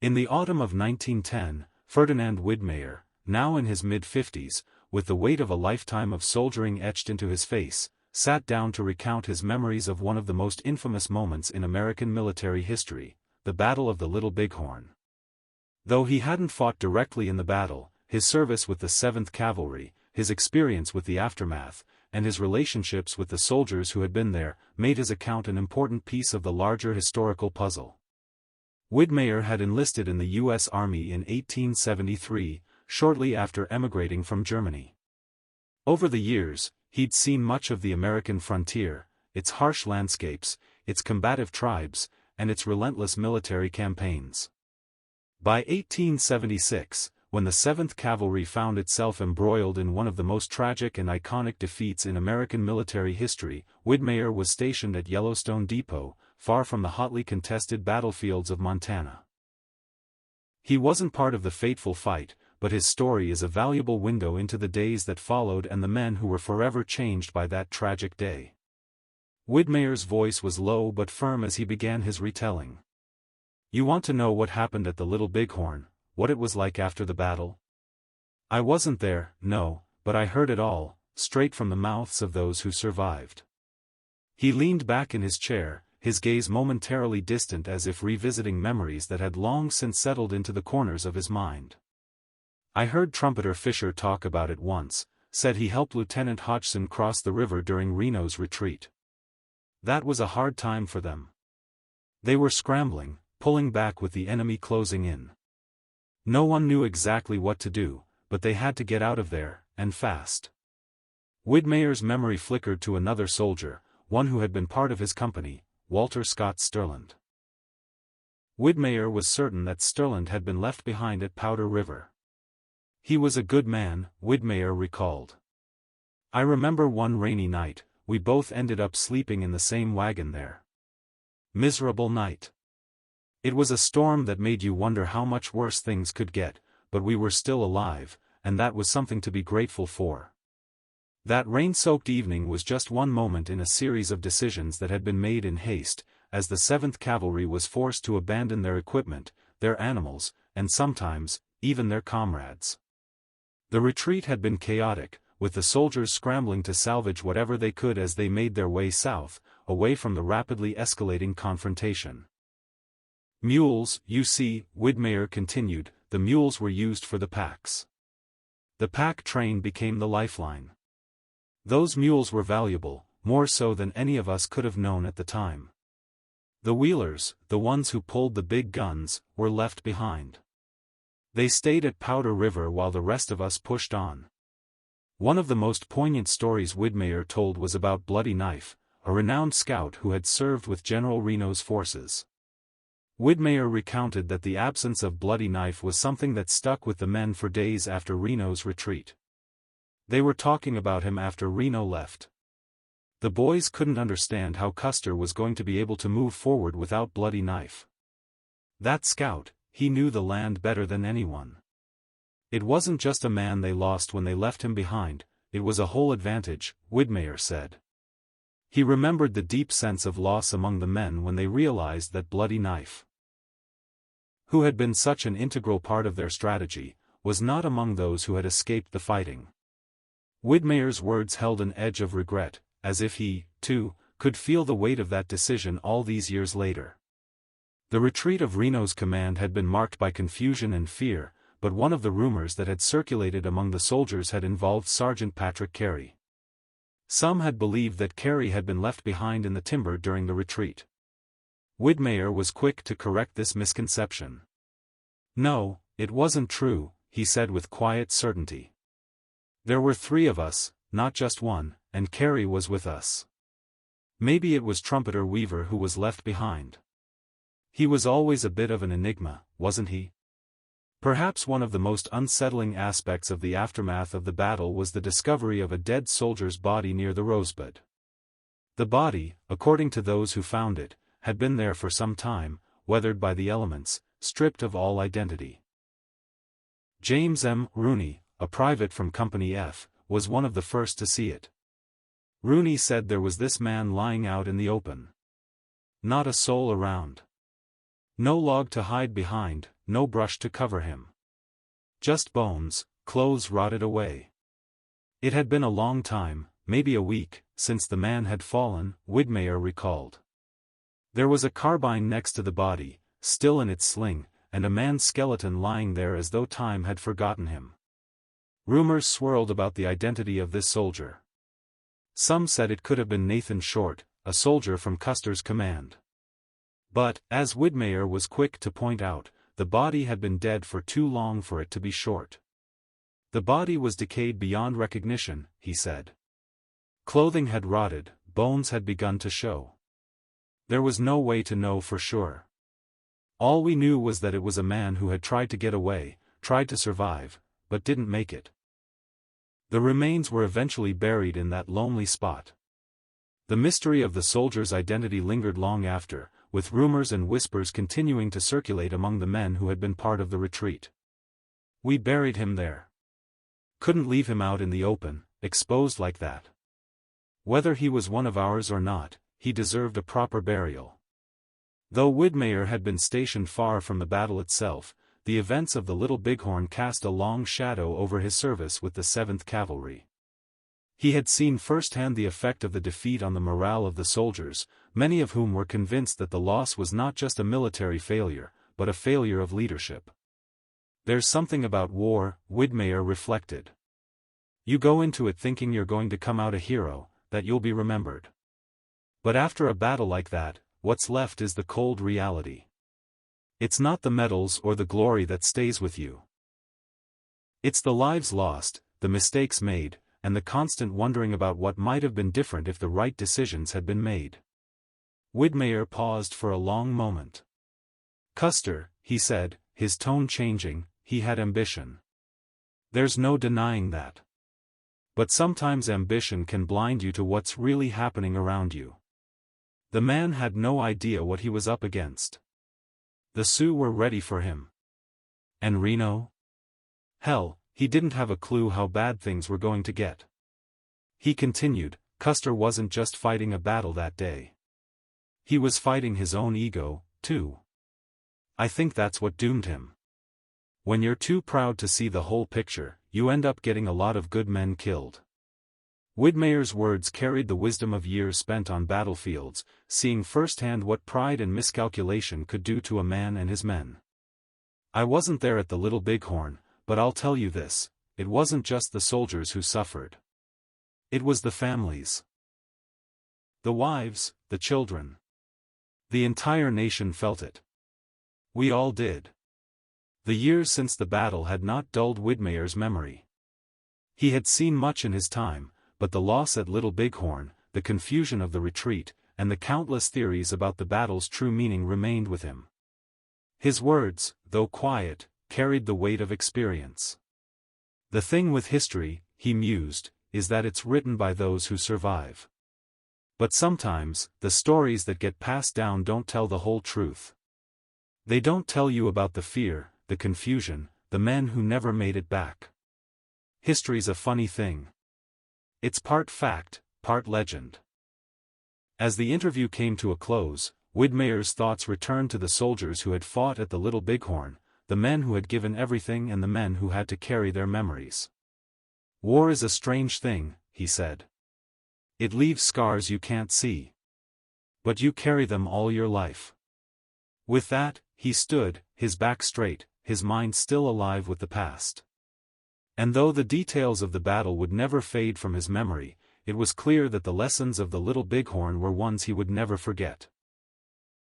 In the autumn of 1910, Ferdinand Widmayer, now in his mid-50s, with the weight of a lifetime of soldiering etched into his face, sat down to recount his memories of one of the most infamous moments in American military history, the Battle of the Little Bighorn. Though he hadn't fought directly in the battle, his service with the 7th Cavalry, his experience with the aftermath, and his relationships with the soldiers who had been there, made his account an important piece of the larger historical puzzle. Widmayer had enlisted in the U.S. Army in 1873, shortly after emigrating from Germany. Over the years, he'd seen much of the American frontier, its harsh landscapes, its combative tribes, and its relentless military campaigns. By 1876, when the 7th Cavalry found itself embroiled in one of the most tragic and iconic defeats in American military history, Widmayer was stationed at Yellowstone Depot, far from the hotly contested battlefields of Montana. He wasn't part of the fateful fight, but his story is a valuable window into the days that followed and the men who were forever changed by that tragic day. Widmayer's voice was low but firm as he began his retelling. "You want to know what happened at the Little Bighorn, what it was like after the battle? I wasn't there, no, but I heard it all, straight from the mouths of those who survived." He leaned back in his chair, his gaze momentarily distant as if revisiting memories that had long since settled into the corners of his mind. "I heard Trumpeter Fisher talk about it once, said he helped Lieutenant Hodgson cross the river during Reno's retreat. That was a hard time for them. They were scrambling, pulling back with the enemy closing in. No one knew exactly what to do, but they had to get out of there, and fast." Widmayer's memory flickered to another soldier, one who had been part of his company, Walter Scott Sterland. Widmayer was certain that Sterland had been left behind at Powder River. "He was a good man," Widmayer recalled. "I remember one rainy night, we both ended up sleeping in the same wagon there. Miserable night. It was a storm that made you wonder how much worse things could get, but we were still alive, and that was something to be grateful for. That rain-soaked evening was just one moment in a series of decisions that had been made in haste, as the 7th Cavalry was forced to abandon their equipment, their animals, and sometimes, even their comrades. The retreat had been chaotic, with the soldiers scrambling to salvage whatever they could as they made their way south, away from the rapidly escalating confrontation. Mules, you see," Widmayer continued, "the mules were used for the packs. The pack train became the lifeline. Those mules were valuable, more so than any of us could have known at the time. The wheelers, the ones who pulled the big guns, were left behind. They stayed at Powder River while the rest of us pushed on." One of the most poignant stories Widmayer told was about Bloody Knife, a renowned scout who had served with General Reno's forces. Widmayer recounted that the absence of Bloody Knife was something that stuck with the men for days after Reno's retreat. They were talking about him after Reno left. The boys couldn't understand how Custer was going to be able to move forward without Bloody Knife. That scout, he knew the land better than anyone. It wasn't just a man they lost when they left him behind, it was a whole advantage, Widmayer said. He remembered the deep sense of loss among the men when they realized that Bloody Knife, who had been such an integral part of their strategy, was not among those who had escaped the fighting. Widmayer's words held an edge of regret, as if he, too, could feel the weight of that decision all these years later. The retreat of Reno's command had been marked by confusion and fear, but one of the rumors that had circulated among the soldiers had involved Sergeant Patrick Carey. Some had believed that Carey had been left behind in the timber during the retreat. Widmayer was quick to correct this misconception. "No, it wasn't true," he said with quiet certainty. "There were 3 of us, not just one, and Carey was with us. Maybe it was Trumpeter Weaver who was left behind. He was always a bit of an enigma, wasn't he?" Perhaps one of the most unsettling aspects of the aftermath of the battle was the discovery of a dead soldier's body near the Rosebud. The body, according to those who found it, had been there for some time, weathered by the elements, stripped of all identity. James M. Rooney, a private from Company F, was one of the first to see it. Rooney said there was this man lying out in the open. Not a soul around. No log to hide behind, no brush to cover him. Just bones, clothes rotted away. It had been a long time, maybe a week, since the man had fallen, Widmayer recalled. There was a carbine next to the body, still in its sling, and a man's skeleton lying there as though time had forgotten him. Rumors swirled about the identity of this soldier. Some said it could have been Nathan Short, a soldier from Custer's command. But, as Widmayer was quick to point out, the body had been dead for too long for it to be Short. The body was decayed beyond recognition, he said. Clothing had rotted, bones had begun to show. There was no way to know for sure. All we knew was that it was a man who had tried to get away, tried to survive, but didn't make it. The remains were eventually buried in that lonely spot. The mystery of the soldier's identity lingered long after, with rumors and whispers continuing to circulate among the men who had been part of the retreat. We buried him there. Couldn't leave him out in the open, exposed like that. Whether he was one of ours or not, he deserved a proper burial. Though Widmayer had been stationed far from the battle itself, the events of the Little Bighorn cast a long shadow over his service with the 7th Cavalry. He had seen firsthand the effect of the defeat on the morale of the soldiers, many of whom were convinced that the loss was not just a military failure, but a failure of leadership. There's something about war, Widmayer reflected. You go into it thinking you're going to come out a hero, that you'll be remembered. But after a battle like that, what's left is the cold reality. It's not the medals or the glory that stays with you. It's the lives lost, the mistakes made, and the constant wondering about what might have been different if the right decisions had been made. Widmayer paused for a long moment. Custer, he said, his tone changing, he had ambition. There's no denying that. But sometimes ambition can blind you to what's really happening around you. The man had no idea what he was up against. The Sioux were ready for him. And Reno? Hell, he didn't have a clue how bad things were going to get. He continued, Custer wasn't just fighting a battle that day. He was fighting his own ego, too. I think that's what doomed him. When you're too proud to see the whole picture, you end up getting a lot of good men killed. Widmayer's words carried the wisdom of years spent on battlefields, seeing firsthand what pride and miscalculation could do to a man and his men. I wasn't there at the Little Bighorn, but I'll tell you this, it wasn't just the soldiers who suffered. It was the families. The wives, the children. The entire nation felt it. We all did. The years since the battle had not dulled Widmayer's memory. He had seen much in his time, but the loss at Little Bighorn, the confusion of the retreat, and the countless theories about the battle's true meaning remained with him. His words, though quiet, carried the weight of experience. The thing with history, he mused, is that it's written by those who survive. But sometimes, the stories that get passed down don't tell the whole truth. They don't tell you about the fear, the confusion, the men who never made it back. History's a funny thing. It's part fact, part legend. As the interview came to a close, Widmayer's thoughts returned to the soldiers who had fought at the Little Bighorn, the men who had given everything and the men who had to carry their memories. War is a strange thing, he said. It leaves scars you can't see. But you carry them all your life. With that, he stood, his back straight, his mind still alive with the past. And though the details of the battle would never fade from his memory, it was clear that the lessons of the Little Bighorn were ones he would never forget.